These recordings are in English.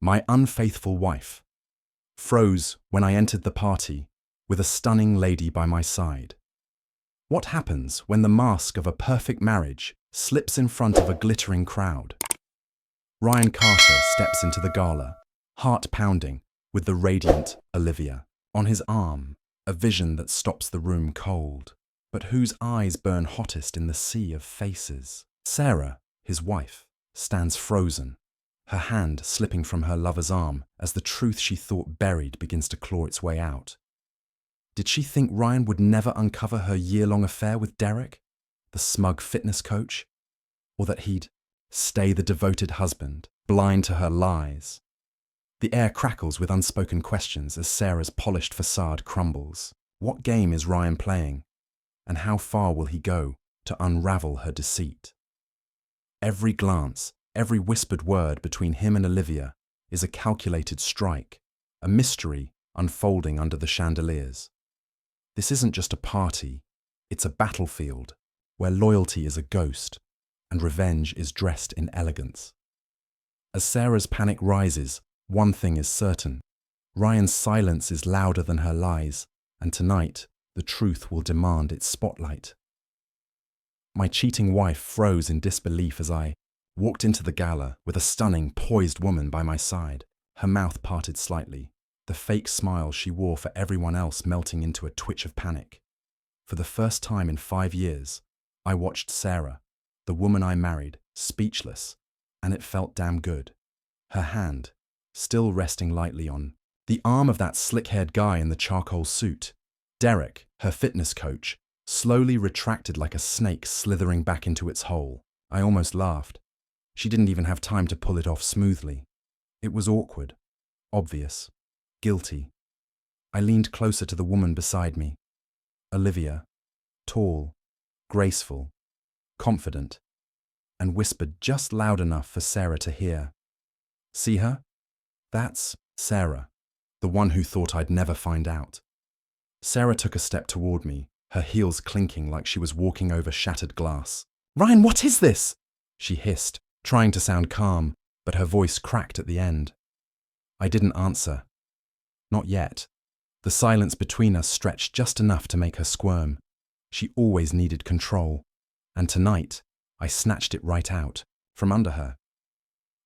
My unfaithful wife froze when I entered the party with a stunning lady by my side. What happens when the mask of a perfect marriage slips in front of a glittering crowd? Ryan Carter steps into the gala, heart pounding, with the radiant Olivia on his arm, a vision that stops the room cold, but whose eyes burn hottest in the sea of faces. Sarah, his wife, stands frozen, her hand slipping from her lover's arm as the truth she thought buried begins to claw its way out. Did she think Ryan would never uncover her year-long affair with Derek, the smug fitness coach? Or that he'd stay the devoted husband, blind to her lies? The air crackles with unspoken questions as Sarah's polished facade crumbles. What game is Ryan playing? And how far will he go to unravel her deceit? Every glance, every whispered word between him and Olivia is a calculated strike, a mystery unfolding under the chandeliers. This isn't just a party, it's a battlefield where loyalty is a ghost and revenge is dressed in elegance. As Sarah's panic rises, one thing is certain: Ryan's silence is louder than her lies, and tonight the truth will demand its spotlight. My cheating wife froze in disbelief as I walked into the gala with a stunning, poised woman by my side, her mouth parted slightly, the fake smile she wore for everyone else melting into a twitch of panic. For the first time in 5 years, I watched Sarah, the woman I married, speechless, and it felt damn good. Her hand, still resting lightly on the arm of that slick-haired guy in the charcoal suit. Derek, her fitness coach, slowly retracted like a snake slithering back into its hole. I almost laughed. She didn't even have time to pull it off smoothly. It was awkward, obvious, guilty. I leaned closer to the woman beside me. Olivia, tall, graceful, confident, and whispered just loud enough for Sarah to hear. See her? That's Sarah, the one who thought I'd never find out. Sarah took a step toward me, her heels clinking like she was walking over shattered glass. "Ryan, what is this?" she hissed, trying to sound calm, but her voice cracked at the end. I didn't answer. Not yet. The silence between us stretched just enough to make her squirm. She always needed control, and tonight I snatched it right out, from under her.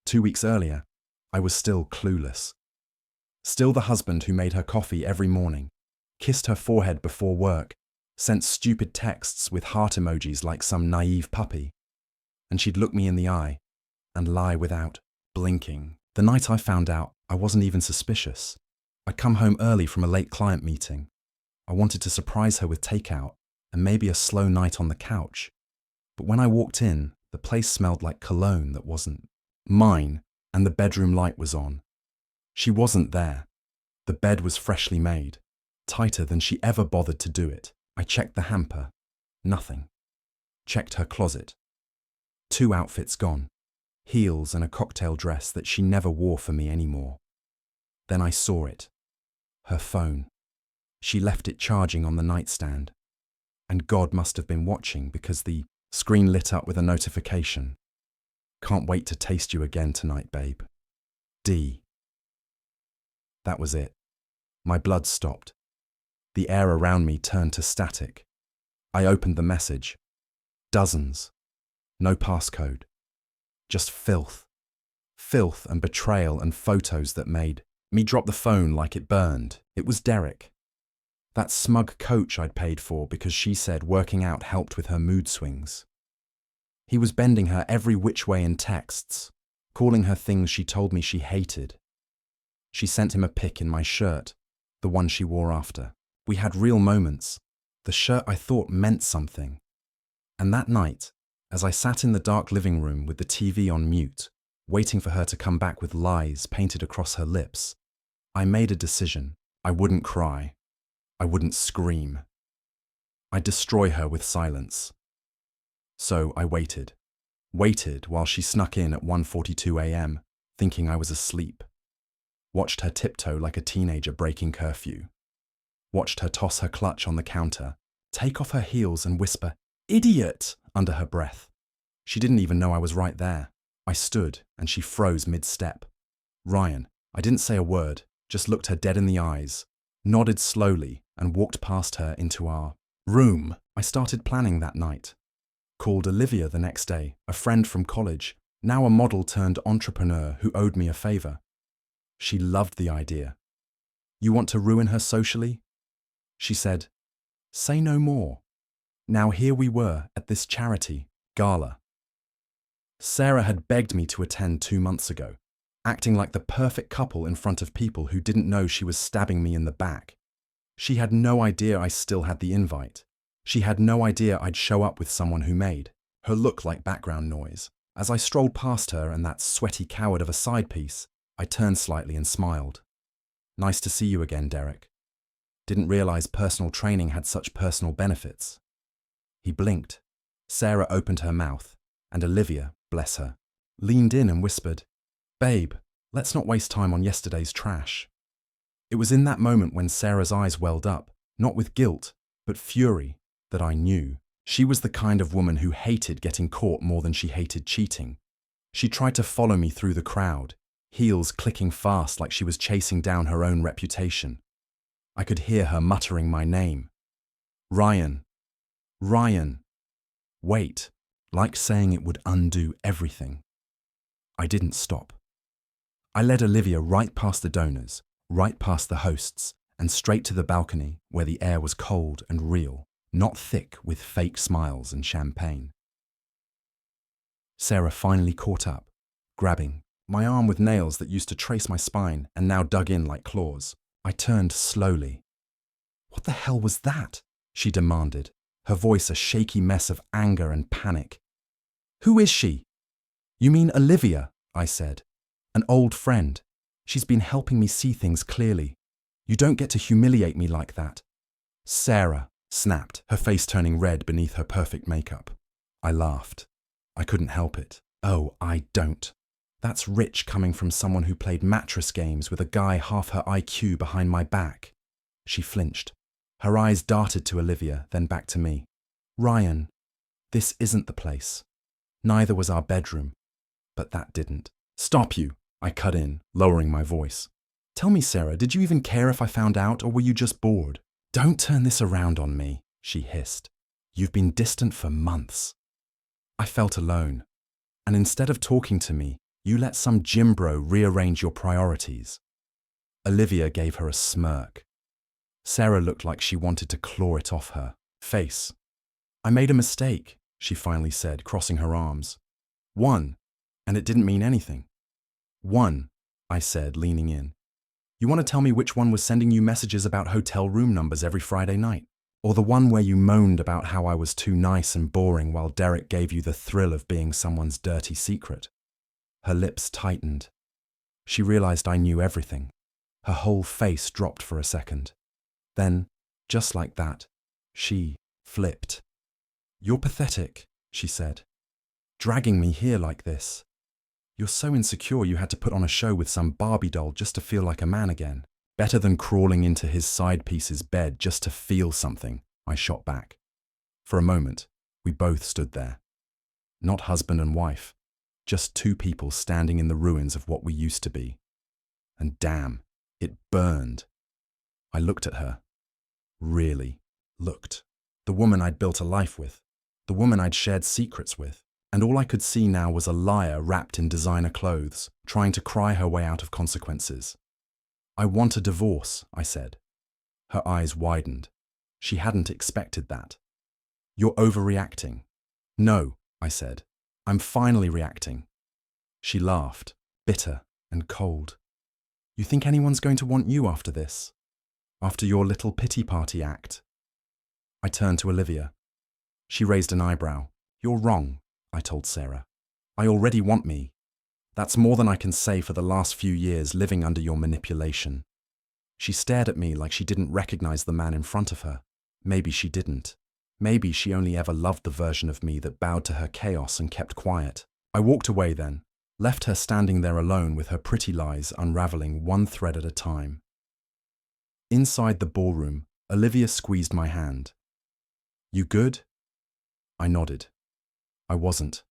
2 weeks earlier, I was still clueless. Still the husband who made her coffee every morning, kissed her forehead before work, sent stupid texts with heart emojis like some naive puppy. And she'd look me in the eye and lie without blinking. The night I found out, I wasn't even suspicious. I'd come home early from a late client meeting. I wanted to surprise her with takeout and maybe a slow night on the couch. But when I walked in, the place smelled like cologne that wasn't mine, and the bedroom light was on. She wasn't there. The bed was freshly made, tighter than she ever bothered to do it. I checked the hamper. Nothing. Checked her closet. 2 outfits gone. Heels and a cocktail dress that she never wore for me anymore. Then I saw it. Her phone. She left it charging on the nightstand. And God must have been watching because the screen lit up with a notification. Can't wait to taste you again tonight, babe. D. That was it. My blood stopped. The air around me turned to static. I opened the message. Dozens. No passcode. Just filth. Filth and betrayal and photos that made me drop the phone like it burned. It was Derek. That smug coach I'd paid for because she said working out helped with her mood swings. He was bending her every which way in texts, calling her things she told me she hated. She sent him a pic in my shirt, the one she wore after. We had real moments. The shirt I thought meant something. And that night, as I sat in the dark living room with the TV on mute, waiting for her to come back with lies painted across her lips, I made a decision. I wouldn't cry. I wouldn't scream. I'd destroy her with silence. So I waited. Waited while she snuck in at 1:42 a.m., thinking I was asleep. Watched her tiptoe like a teenager breaking curfew. Watched her toss her clutch on the counter, take off her heels and whisper, "Idiot!" under her breath. She didn't even know I was right there. I stood and she froze mid-step. Ryan. I didn't say a word, just looked her dead in the eyes, nodded slowly, and walked past her into our room. I started planning that night. Called Olivia the next day, a friend from college, now a model turned entrepreneur who owed me a favor. She loved the idea. You want to ruin her socially? She said, say no more. Now here we were at this charity gala. Sarah had begged me to attend 2 months ago, acting like the perfect couple in front of people who didn't know she was stabbing me in the back. She had no idea I still had the invite. She had no idea I'd show up with someone who made her look like background noise. As I strolled past her and that sweaty coward of a side piece, I turned slightly and smiled. Nice to see you again, Derek. Didn't realize personal training had such personal benefits. He blinked. Sarah opened her mouth, and Olivia, bless her, leaned in and whispered, Babe, let's not waste time on yesterday's trash. It was in that moment when Sarah's eyes welled up, not with guilt, but fury, that I knew. She was the kind of woman who hated getting caught more than she hated cheating. She tried to follow me through the crowd, heels clicking fast like she was chasing down her own reputation. I could hear her muttering my name. Ryan. Ryan. Wait, like saying it would undo everything. I didn't stop. I led Olivia right past the donors, right past the hosts, and straight to the balcony where the air was cold and real, not thick with fake smiles and champagne. Sarah finally caught up, grabbing my arm with nails that used to trace my spine and now dug in like claws. I turned slowly. What the hell was that? She demanded, her voice a shaky mess of anger and panic. Who is she? You mean Olivia, I said. An old friend. She's been helping me see things clearly. You don't get to humiliate me like that. Sarah snapped, her face turning red beneath her perfect makeup. I laughed. I couldn't help it. Oh, I don't. That's rich coming from someone who played mattress games with a guy half her IQ behind my back. She flinched. Her eyes darted to Olivia, then back to me. Ryan, this isn't the place. Neither was our bedroom. But that didn't. Stop you, I cut in, lowering my voice. Tell me, Sarah, did you even care if I found out, or were you just bored? Don't turn this around on me, she hissed. You've been distant for months. I felt alone. And instead of talking to me, you let some gym bro rearrange your priorities. Olivia gave her a smirk. Sarah looked like she wanted to claw it off her face. I made a mistake, she finally said, crossing her arms. One, and it didn't mean anything. One, I said, leaning in. You want to tell me which one was sending you messages about hotel room numbers every Friday night? Or the one where you moaned about how I was too nice and boring while Derek gave you the thrill of being someone's dirty secret? Her lips tightened. She realized I knew everything. Her whole face dropped for a second. Then, just like that, she flipped. You're pathetic, she said. Dragging me here like this. You're so insecure you had to put on a show with some Barbie doll just to feel like a man again. Better than crawling into his side piece's bed just to feel something, I shot back. For a moment, we both stood there. Not husband and wife, just two people standing in the ruins of what we used to be. And damn, it burned. I looked at her. Really looked. The woman I'd built a life with. The woman I'd shared secrets with. And all I could see now was a liar wrapped in designer clothes, trying to cry her way out of consequences. I want a divorce, I said. Her eyes widened. She hadn't expected that. You're overreacting. No, I said. I'm finally reacting. She laughed, bitter and cold. You think anyone's going to want you after this? After your little pity party act? I turned to Olivia. She raised an eyebrow. You're wrong, I told Sarah. I already want me. That's more than I can say for the last few years living under your manipulation. She stared at me like she didn't recognize the man in front of her. Maybe she didn't. Maybe she only ever loved the version of me that bowed to her chaos and kept quiet. I walked away then, left her standing there alone with her pretty lies unraveling one thread at a time. Inside the ballroom, Olivia squeezed my hand. You good? I nodded. I wasn't.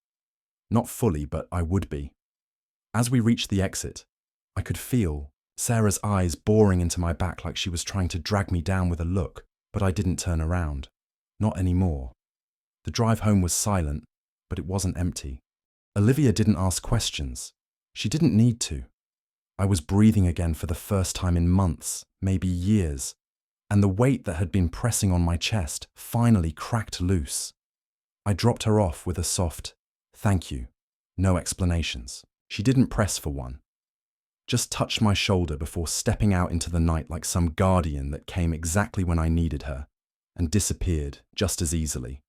Not fully, but I would be. As we reached the exit, I could feel Sarah's eyes boring into my back like she was trying to drag me down with a look, but I didn't turn around. Not anymore. The drive home was silent, but it wasn't empty. Olivia didn't ask questions. She didn't need to. I was breathing again for the first time in months, maybe years, and the weight that had been pressing on my chest finally cracked loose. I dropped her off with a soft, "Thank you," no explanations. She didn't press for one. Just touched my shoulder before stepping out into the night like some guardian that came exactly when I needed her and disappeared just as easily.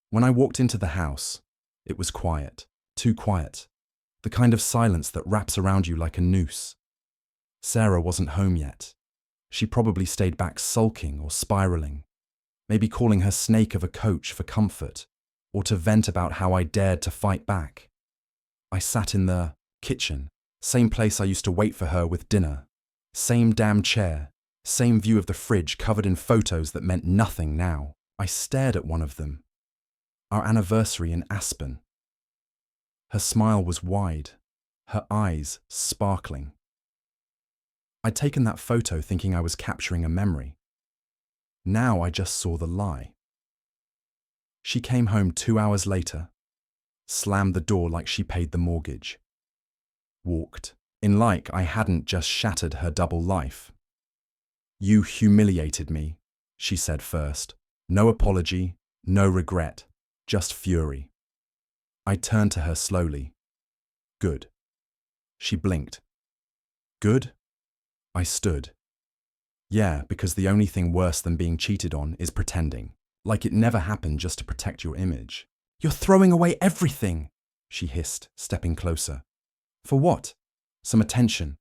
When I walked into the house, it was quiet, too quiet, the kind of silence that wraps around you like a noose. Sarah wasn't home yet. She probably stayed back sulking or spiraling, maybe calling her snake of a coach for comfort or to vent about how I dared to fight back. I sat in the kitchen, same place I used to wait for her with dinner, same damn chair, same view of the fridge covered in photos that meant nothing now. I stared at one of them. Our anniversary in Aspen. Her smile was wide, her eyes sparkling. I'd taken that photo thinking I was capturing a memory. Now I just saw the lie. She came home 2 hours later, slammed the door like she paid the mortgage, walked, in like I hadn't just shattered her double life. "You humiliated me," she said first. No apology, no regret, just fury. I turned to her slowly. "Good." She blinked. "Good?" I stood. Yeah, because the only thing worse than being cheated on is pretending, like it never happened just to protect your image. "You're throwing away everything," she hissed, stepping closer. "For what? Some attention."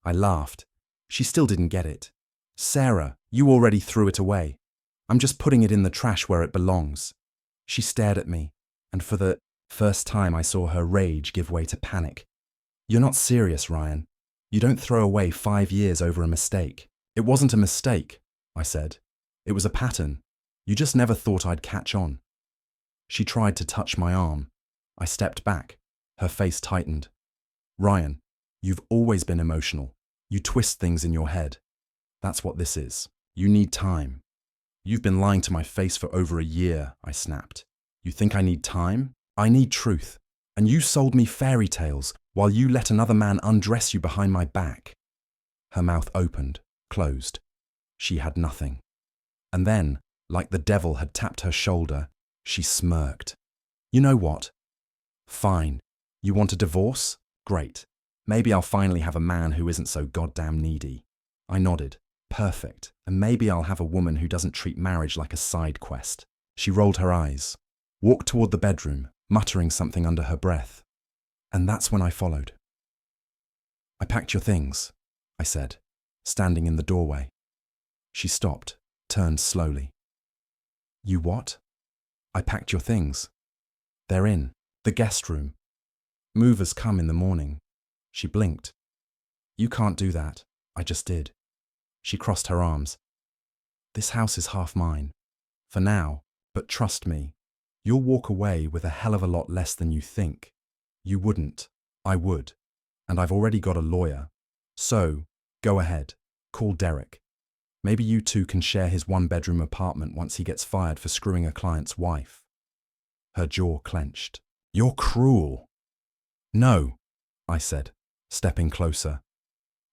I laughed. She still didn't get it. "Sarah, you already threw it away. I'm just putting it in the trash where it belongs." She stared at me, and for the first time I saw her rage give way to panic. "You're not serious, Ryan. You don't throw away 5 years over a mistake." "It wasn't a mistake," I said. "It was a pattern. You just never thought I'd catch on." She tried to touch my arm. I stepped back. Her face tightened. "Ryan, you've always been emotional. You twist things in your head. That's what this is. You need time." "You've been lying to my face for over a year," I snapped. "You think I need time? I need truth. And you sold me fairy tales while you let another man undress you behind my back." Her mouth opened, closed. She had nothing. And then, like the devil had tapped her shoulder, she smirked. "You know what? Fine. You want a divorce? Great. Maybe I'll finally have a man who isn't so goddamn needy." I nodded. "Perfect. And maybe I'll have a woman who doesn't treat marriage like a side quest." She rolled her eyes, walked toward the bedroom, muttering something under her breath. And that's when I followed. "I packed your things," I said, standing in the doorway. She stopped, turned slowly. "You what?" "I packed your things. They're in the guest room. Movers come in the morning." She blinked. "You can't do that." I just did. She crossed her arms. "This house is half mine. For now, but trust me, you'll walk away with a hell of a lot less than you think." "You wouldn't. I would. And I've already got a lawyer. So, go ahead. Call Derek. Maybe you two can share his 1-bedroom apartment once he gets fired for screwing a client's wife." Her jaw clenched. "You're cruel." "No," I said, stepping closer.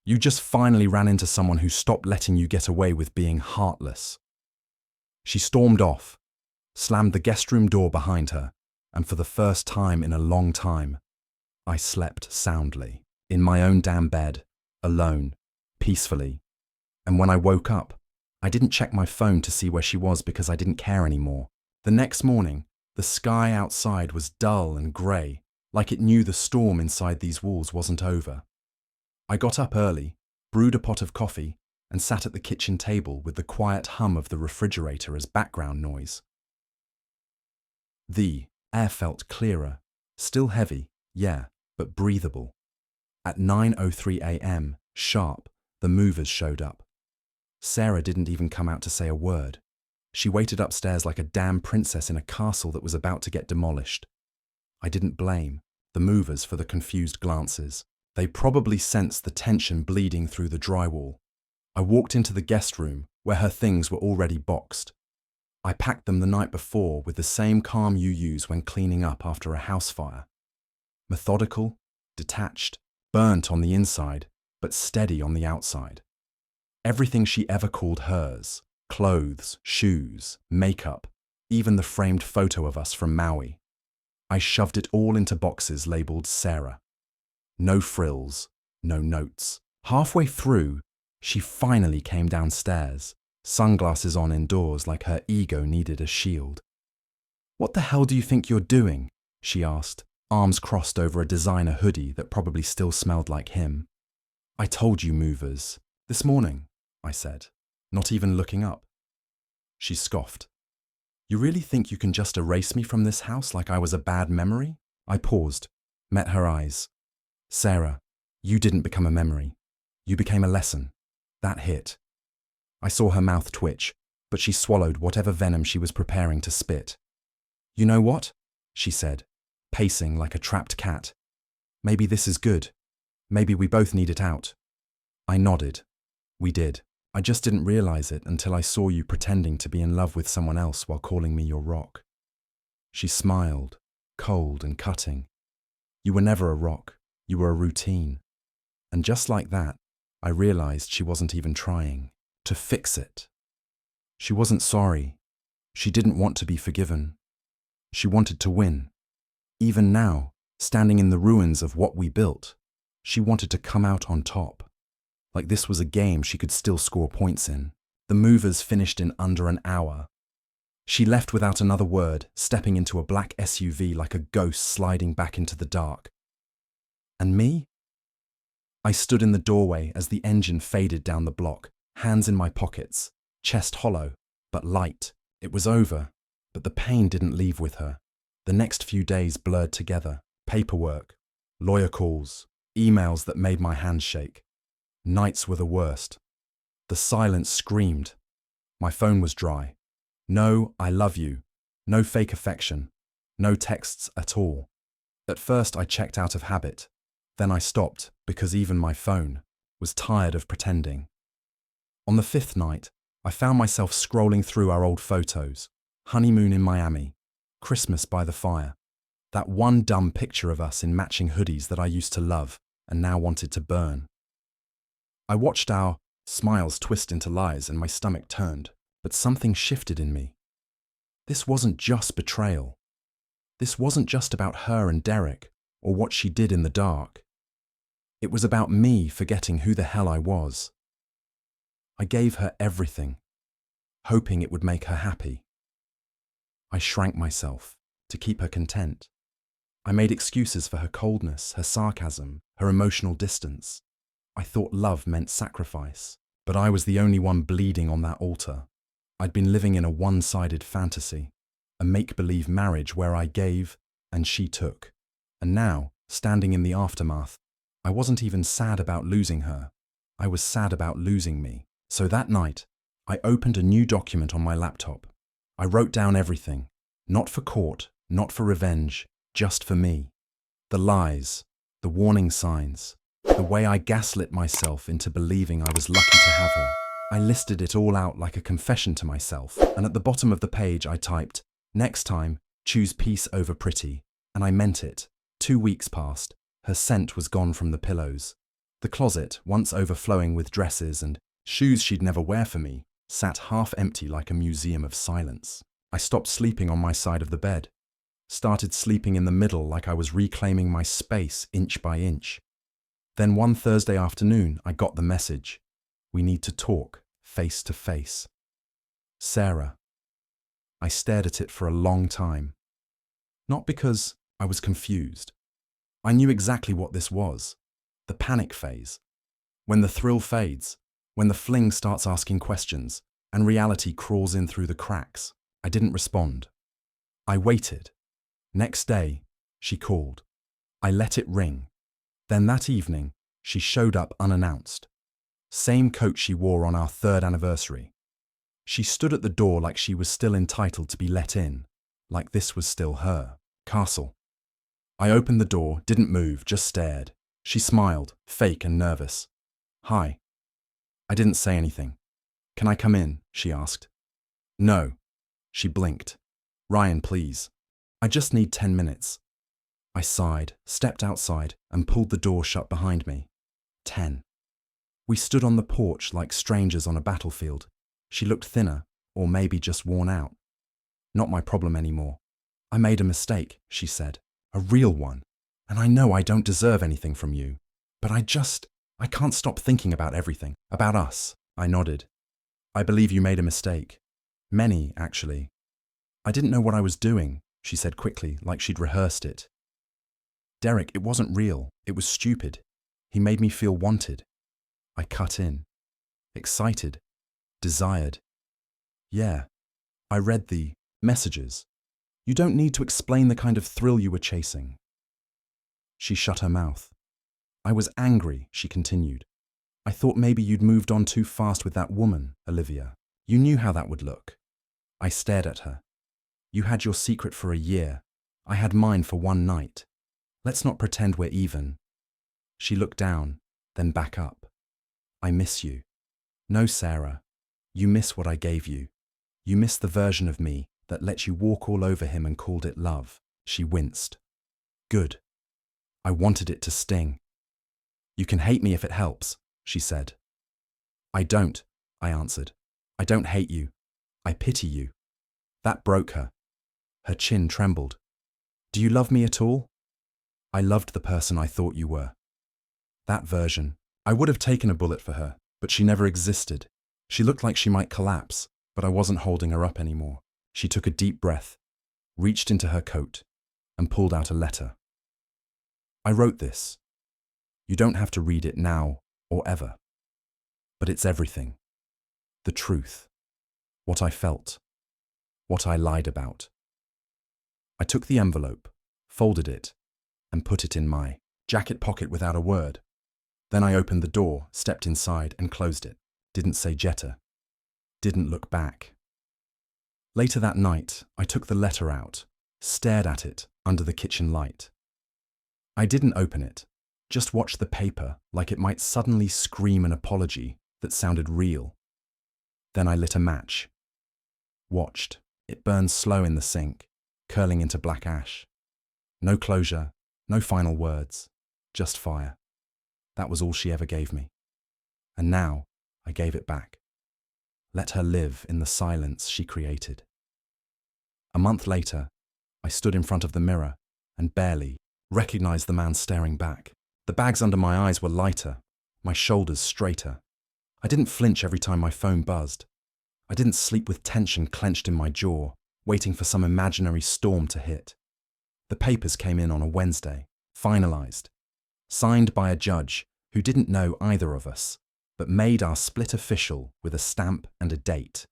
"You just finally ran into someone who stopped letting you get away with being heartless." She stormed off, slammed the guest room door behind her, and for the first time in a long time, I slept soundly, in my own damn bed, alone, peacefully. And when I woke up, I didn't check my phone to see where she was because I didn't care anymore. The next morning, the sky outside was dull and grey, like it knew the storm inside these walls wasn't over. I got up early, brewed a pot of coffee, and sat at the kitchen table with the quiet hum of the refrigerator as background noise. The air felt clearer, still heavy, yeah, but breathable. At 9:03 a.m., sharp, the movers showed up. Sarah didn't even come out to say a word. She waited upstairs like a damn princess in a castle that was about to get demolished. I didn't blame the movers for the confused glances. They probably sensed the tension bleeding through the drywall. I walked into the guest room where her things were already boxed. I packed them the night before with the same calm you use when cleaning up after a house fire. Methodical, detached, burnt on the inside, but steady on the outside. Everything she ever called hers, clothes, shoes, makeup, even the framed photo of us from Maui. I shoved it all into boxes labelled Sarah. No frills, no notes. Halfway through, she finally came downstairs, sunglasses on indoors like her ego needed a shield. "What the hell do you think you're doing?" she asked, arms crossed over a designer hoodie that probably still smelled like him. "I told you, movers. This morning," I said, not even looking up. She scoffed. "You really think you can just erase me from this house like I was a bad memory?" I paused, met her eyes. "Sarah, you didn't become a memory. You became a lesson." That hit. I saw her mouth twitch, but she swallowed whatever venom she was preparing to spit. "You know what?" she said, pacing like a trapped cat. "Maybe this is good. Maybe we both need it out." I nodded. We did. I just didn't realize it until I saw you pretending to be in love with someone else while calling me your rock. She smiled, cold and cutting. "You were never a rock. You were a routine." And just like that, I realized she wasn't even trying to fix it. She wasn't sorry. She didn't want to be forgiven. She wanted to win. Even now, standing in the ruins of what we built, she wanted to come out on top. Like this was a game she could still score points in. The movers finished in under an hour. She left without another word, stepping into a black SUV like a ghost sliding back into the dark. And me? I stood in the doorway as the engine faded down the block, hands in my pockets, chest hollow, but light. It was over, but the pain didn't leave with her. The next few days blurred together. Paperwork, lawyer calls, emails that made my hands shake. Nights were the worst. The silence screamed. My phone was dry. No, "I love you." No fake affection. No texts at all. At first I checked out of habit. Then I stopped because even my phone was tired of pretending. On the 5th night, I found myself scrolling through our old photos. Honeymoon in Miami. Christmas by the fire. That one dumb picture of us in matching hoodies that I used to love and now wanted to burn. I watched our smiles twist into lies and my stomach turned, but something shifted in me. This wasn't just betrayal. This wasn't just about her and Derek or what she did in the dark. It was about me forgetting who the hell I was. I gave her everything, hoping it would make her happy. I shrank myself to keep her content. I made excuses for her coldness, her sarcasm, her emotional distance. I thought love meant sacrifice, but I was the only one bleeding on that altar. I'd been living in a one-sided fantasy, a make-believe marriage where I gave and she took. And now, standing in the aftermath, I wasn't even sad about losing her. I was sad about losing me. So that night, I opened a new document on my laptop. I wrote down everything, not for court, not for revenge, just for me. The lies, the warning signs, the way I gaslit myself into believing I was lucky to have her. I listed it all out like a confession to myself, and at the bottom of the page I typed, "Next time, choose peace over pretty," and I meant it. 2 weeks passed. Her scent was gone from the pillows. The closet, once overflowing with dresses and shoes she'd never wear for me, sat half empty like a museum of silence. I stopped sleeping on my side of the bed, started sleeping in the middle like I was reclaiming my space inch by inch. Then one Thursday afternoon, I got the message. We need to talk, face to face. Sarah. I stared at it for a long time. Not because I was confused. I knew exactly what this was. The panic phase. When the thrill fades, when the fling starts asking questions, and reality crawls in through the cracks. I didn't respond. I waited. Next day, she called. I let it ring. Then that evening, she showed up unannounced. Same coat she wore on our 3rd anniversary. She stood at the door like she was still entitled to be let in, like this was still her castle. I opened the door, didn't move, just stared. She smiled, fake and nervous. Hi. I didn't say anything. Can I come in? She asked. No. She blinked. Ryan, please. I just need 10 minutes. I sighed, stepped outside, and pulled the door shut behind me. 10. We stood on the porch like strangers on a battlefield. She looked thinner, or maybe just worn out. Not my problem anymore. I made a mistake, she said. A real one. And I know I don't deserve anything from you. But I can't stop thinking about everything. About us. I nodded. I believe you made a mistake. Many, actually. I didn't know what I was doing, she said quickly, like she'd rehearsed it. Derek, it wasn't real. It was stupid. He made me feel wanted. I cut in. Excited. Desired. Yeah. I read the messages. You don't need to explain the kind of thrill you were chasing. She shut her mouth. I was angry, she continued. I thought maybe you'd moved on too fast with that woman, Olivia. You knew how that would look. I stared at her. You had your secret for a year. I had mine for one night. Let's not pretend we're even. She looked down, then back up. I miss you. No, Sarah. You miss what I gave you. You miss the version of me that let you walk all over him and called it love. She winced. Good. I wanted it to sting. You can hate me if it helps, she said. I don't, I answered. I don't hate you. I pity you. That broke her. Her chin trembled. Do you love me at all? I loved the person I thought you were. That version. I would have taken a bullet for her, but she never existed. She looked like she might collapse, but I wasn't holding her up anymore. She took a deep breath, reached into her coat, and pulled out a letter. I wrote this. You don't have to read it now or ever. But it's everything. The truth. What I felt. What I lied about. I took the envelope, folded it, and put it in my jacket pocket without a word. Then I opened the door, stepped inside, and closed it. Didn't say Jetta. Didn't look back. Later that night, I took the letter out, stared at it under the kitchen light. I didn't open it, just watched the paper like it might suddenly scream an apology that sounded real. Then I lit a match. Watched. It burned slow in the sink, curling into black ash. No closure, no final words, just fire. That was all she ever gave me. And now, I gave it back. Let her live in the silence she created. A month later, I stood in front of the mirror and barely recognized the man staring back. The bags under my eyes were lighter, my shoulders straighter. I didn't flinch every time my phone buzzed. I didn't sleep with tension clenched in my jaw, waiting for some imaginary storm to hit. The papers came in on a Wednesday, finalized, signed by a judge who didn't know either of us, but made our split official with a stamp and a date.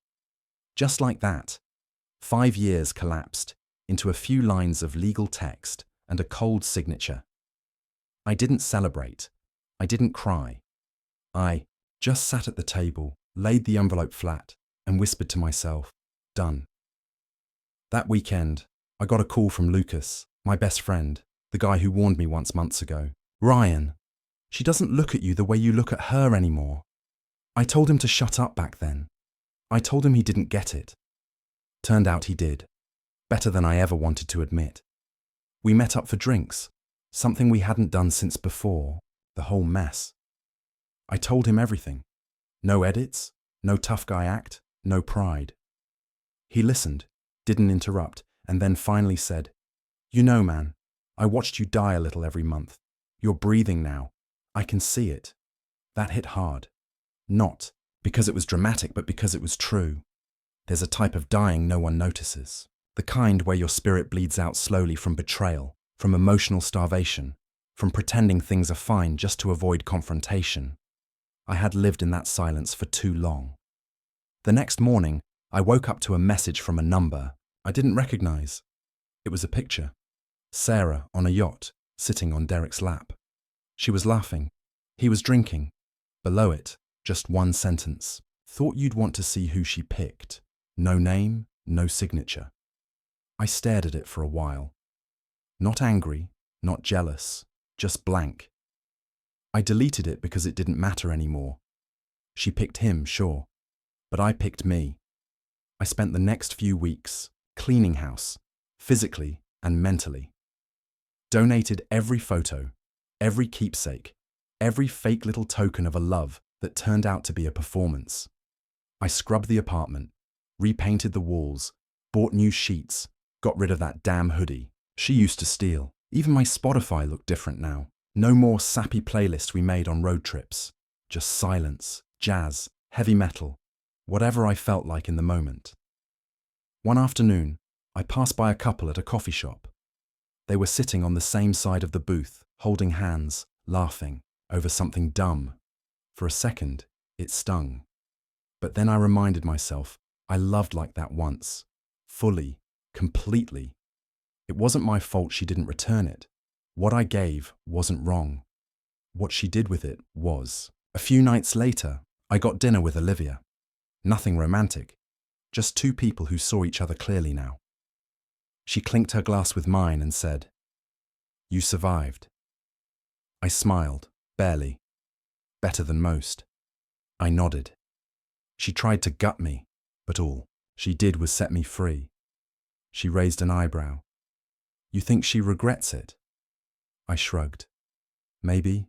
Just like that, 5 years collapsed into a few lines of legal text and a cold signature. I didn't celebrate. I didn't cry. I just sat at the table, laid the envelope flat, and whispered to myself, done. That weekend, I got a call from Lucas, my best friend, the guy who warned me once months ago. Ryan, she doesn't look at you the way you look at her anymore. I told him to shut up back then. I told him he didn't get it. Turned out he did. Better than I ever wanted to admit. We met up for drinks, something we hadn't done since before, the whole mess. I told him everything. No edits, no tough guy act, no pride. He listened, didn't interrupt, and then finally said, "You know, man, I watched you die a little every month. You're breathing now. I can see it." That hit hard. Not because it was dramatic, but because it was true. There's a type of dying no one notices. The kind where your spirit bleeds out slowly from betrayal, from emotional starvation, from pretending things are fine just to avoid confrontation. I had lived in that silence for too long. The next morning, I woke up to a message from a number I didn't recognize. It was a picture. Sarah on a yacht, sitting on Derek's lap. She was laughing. He was drinking. Below it, just one sentence. Thought you'd want to see who she picked. No name, no signature. I stared at it for a while. Not angry, not jealous, just blank. I deleted it because it didn't matter anymore. She picked him, sure, but I picked me. I spent the next few weeks cleaning house, physically and mentally. Donated every photo, every keepsake, every fake little token of a love that turned out to be a performance. I scrubbed the apartment, repainted the walls, bought new sheets, got rid of that damn hoodie she used to steal. Even my Spotify looked different now. No more sappy playlists we made on road trips. Just silence, jazz, heavy metal, whatever I felt like in the moment. One afternoon, I passed by a couple at a coffee shop. They were sitting on the same side of the booth, holding hands, laughing, over something dumb. For a second, it stung. But then I reminded myself I loved like that once. Fully, completely. It wasn't my fault she didn't return it. What I gave wasn't wrong. What she did with it was. A few nights later, I got dinner with Olivia. Nothing romantic. Just two people who saw each other clearly now. She clinked her glass with mine and said, "You survived." I smiled, barely. Better than most. I nodded. She tried to gut me, but all she did was set me free. She raised an eyebrow. "You think she regrets it?" I shrugged. Maybe,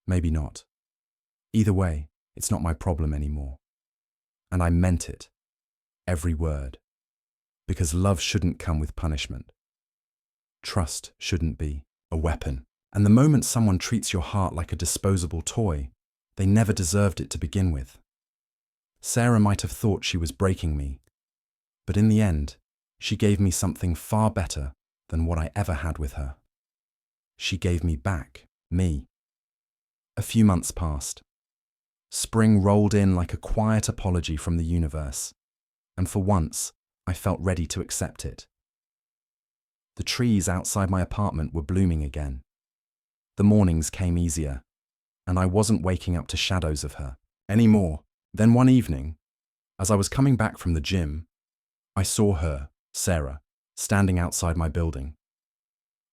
maybe not. Either way, it's not my problem anymore. And I meant it. Every word. Because love shouldn't come with punishment. Trust shouldn't be a weapon. And the moment someone treats your heart like a disposable toy, they never deserved it to begin with. Sarah might have thought she was breaking me, but in the end, she gave me something far better than what I ever had with her. She gave me back, me. A few months passed. Spring rolled in like a quiet apology from the universe, and for once, I felt ready to accept it. The trees outside my apartment were blooming again. The mornings came easier, and I wasn't waking up to shadows of her anymore. Then one evening, as I was coming back from the gym, I saw her, Sarah, standing outside my building.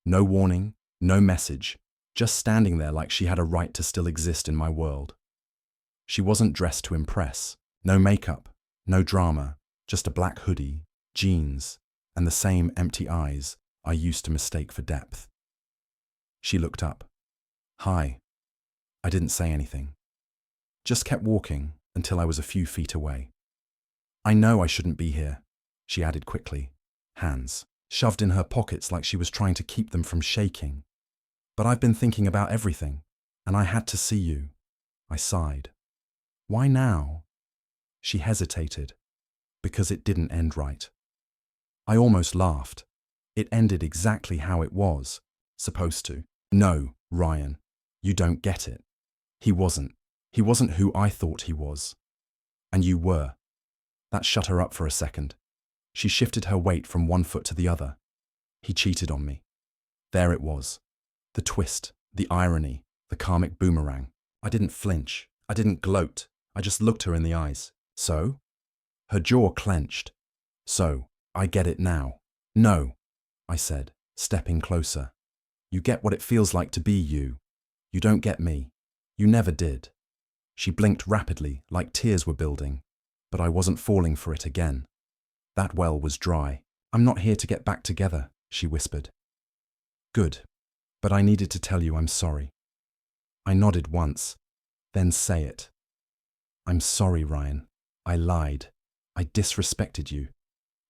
No warning, no message, just standing there like she had a right to still exist in my world. She wasn't dressed to impress. No makeup, no drama, just a black hoodie, jeans, and the same empty eyes I used to mistake for depth. She looked up. "Hi." I didn't say anything. Just kept walking until I was a few feet away. "I know I shouldn't be here," she added quickly, hands shoved in her pockets like she was trying to keep them from shaking. "But I've been thinking about everything, and I had to see you." I sighed. "Why now?" She hesitated, because it didn't end right. I almost laughed. It ended exactly how it was supposed to. "No, Ryan, you don't get it. He wasn't who I thought he was. And you were." That shut her up for a second. She shifted her weight from one foot to the other. "He cheated on me." There it was. The twist, the irony, the karmic boomerang. I didn't flinch. I didn't gloat. I just looked her in the eyes. "So?" Her jaw clenched. "So, I get it now." "No," I said, stepping closer. "You get what it feels like to be you. You don't get me. You never did." She blinked rapidly, like tears were building, but I wasn't falling for it again. That well was dry. "I'm not here to get back together," she whispered. "Good, but I needed to tell you I'm sorry." I nodded once, then say it. "I'm sorry, Ryan. I lied. I disrespected you.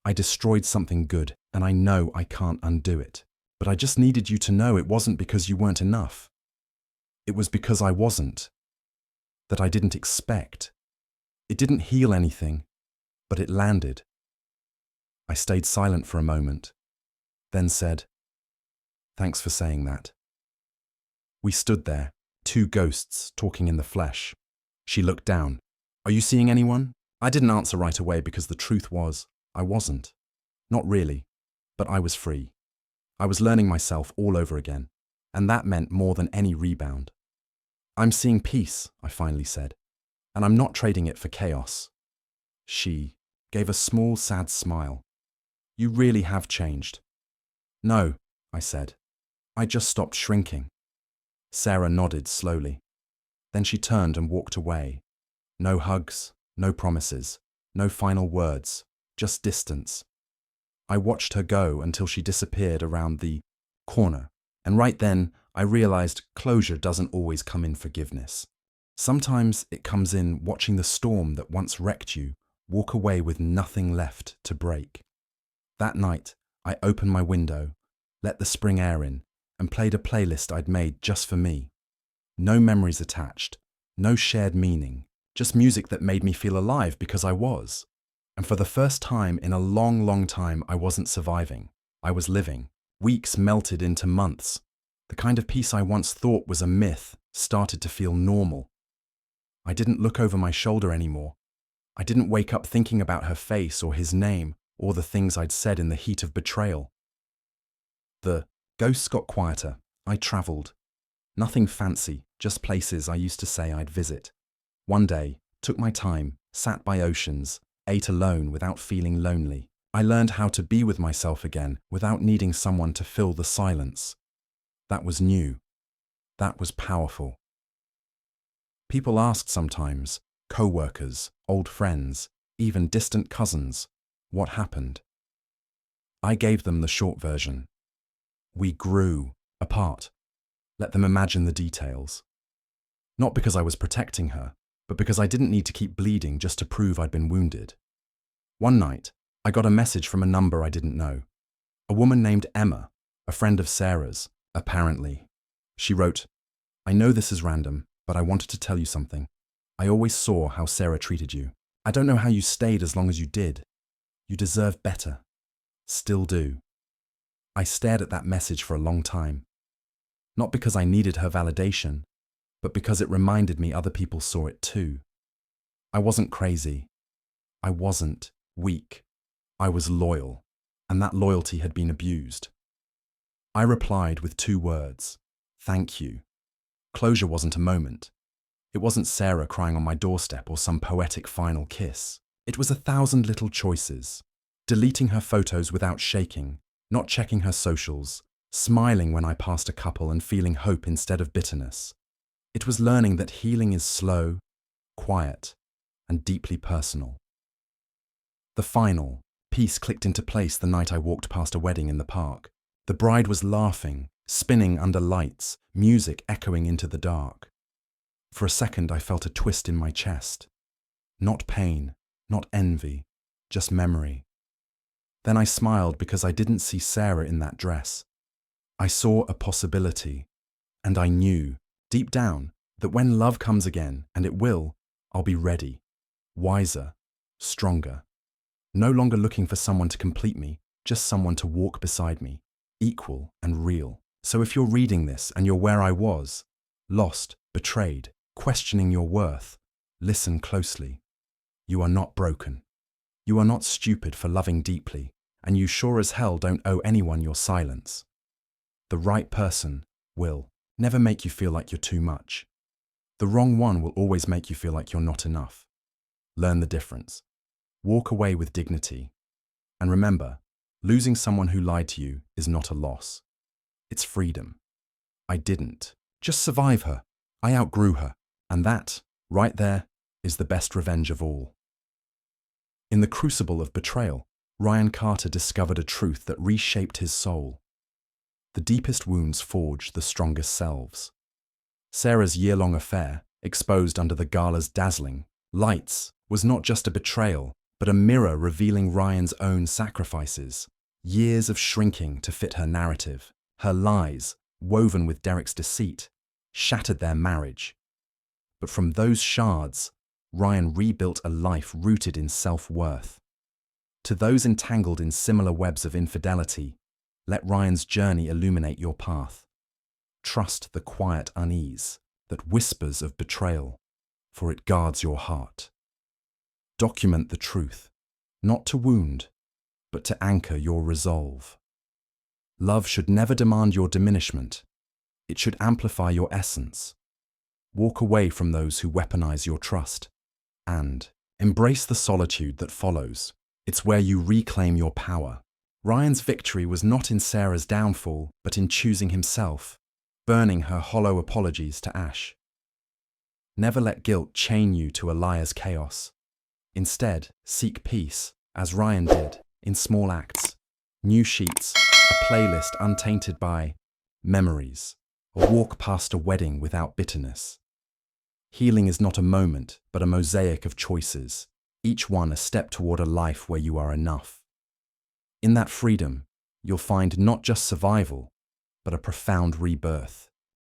I destroyed something good, and I know I can't undo it. But I just needed you to know it wasn't because you weren't enough. It was because I wasn't. That I didn't expect. It didn't heal anything, but it landed." I stayed silent for a moment, then said, "Thanks for saying that." We stood there, two ghosts talking in the flesh. She looked down. "Are you seeing anyone?" I didn't answer right away because the truth was, I wasn't. Not really, but I was free. I was learning myself all over again, and that meant more than any rebound. "I'm seeing peace," I finally said, "and I'm not trading it for chaos." She gave a small, sad smile. "You really have changed." "No," I said. "I just stopped shrinking." Sarah nodded slowly. Then she turned and walked away. No hugs, no promises, no final words, just distance. I watched her go until she disappeared around the corner, and right then I realized closure doesn't always come in forgiveness. Sometimes it comes in watching the storm that once wrecked you walk away with nothing left to break. That night, I opened my window, let the spring air in, and played a playlist I'd made just for me. No memories attached, no shared meaning, just music that made me feel alive because I was. And for the first time in a long, long time, I wasn't surviving. I was living. Weeks melted into months. The kind of peace I once thought was a myth started to feel normal. I didn't look over my shoulder anymore. I didn't wake up thinking about her face or his name or the things I'd said in the heat of betrayal. The ghosts got quieter. I travelled. Nothing fancy, just places I used to say I'd visit. One day, took my time, sat by oceans, ate alone without feeling lonely. I learned how to be with myself again without needing someone to fill the silence. That was new. That was powerful. People asked sometimes, co-workers, old friends, even distant cousins, what happened. I gave them the short version. We grew apart. Let them imagine the details. Not because I was protecting her, but because I didn't need to keep bleeding just to prove I'd been wounded. One night, I got a message from a number I didn't know. A woman named Emma, a friend of Sarah's, apparently. She wrote, "I know this is random, but I wanted to tell you something. I always saw how Sarah treated you. I don't know how you stayed as long as you did. You deserve better. Still do." I stared at that message for a long time. Not because I needed her validation, but because it reminded me other people saw it too. I wasn't crazy. I wasn't weak. I was loyal, and that loyalty had been abused. I replied with 2 words, "Thank you." Closure wasn't a moment. It wasn't Sarah crying on my doorstep or some poetic final kiss. It was 1,000 little choices. Deleting her photos without shaking, not checking her socials, smiling when I passed a couple and feeling hope instead of bitterness. It was learning that healing is slow, quiet, and deeply personal. The final piece clicked into place the night I walked past a wedding in the park. The bride was laughing, spinning under lights, music echoing into the dark. For a second, I felt a twist in my chest. Not pain, not envy, just memory. Then I smiled because I didn't see Sarah in that dress. I saw a possibility, and I knew, deep down, that when love comes again, and it will, I'll be ready, wiser, stronger. No longer looking for someone to complete me, just someone to walk beside me, equal and real. So if you're reading this and you're where I was, lost, betrayed, questioning your worth, listen closely. You are not broken. You are not stupid for loving deeply, and you sure as hell don't owe anyone your silence. The right person will never make you feel like you're too much. The wrong one will always make you feel like you're not enough. Learn the difference. Walk away with dignity. And remember, losing someone who lied to you is not a loss. It's freedom. I didn't just survive her. I outgrew her. And that, right there, is the best revenge of all. In the crucible of betrayal, Ryan Carter discovered a truth that reshaped his soul. The deepest wounds forge the strongest selves. Sarah's year-long affair, exposed under the gala's dazzling lights, was not just a betrayal, but a mirror revealing Ryan's own sacrifices. Years of shrinking to fit her narrative, her lies, woven with Derek's deceit, shattered their marriage. But from those shards, Ryan rebuilt a life rooted in self-worth. To those entangled in similar webs of infidelity, let Ryan's journey illuminate your path. Trust the quiet unease that whispers of betrayal, for it guards your heart. Document the truth, not to wound, but to anchor your resolve. Love should never demand your diminishment. It should amplify your essence. Walk away from those who weaponize your trust, and embrace the solitude that follows. It's where you reclaim your power. Ryan's victory was not in Sarah's downfall, but in choosing himself, burning her hollow apologies to ash. Never let guilt chain you to a liar's chaos. Instead, seek peace, as Ryan did, in small acts. New sheets, a playlist untainted by memories, a walk past a wedding without bitterness. Healing is not a moment, but a mosaic of choices, each one a step toward a life where you are enough. In that freedom, you'll find not just survival, but a profound rebirth.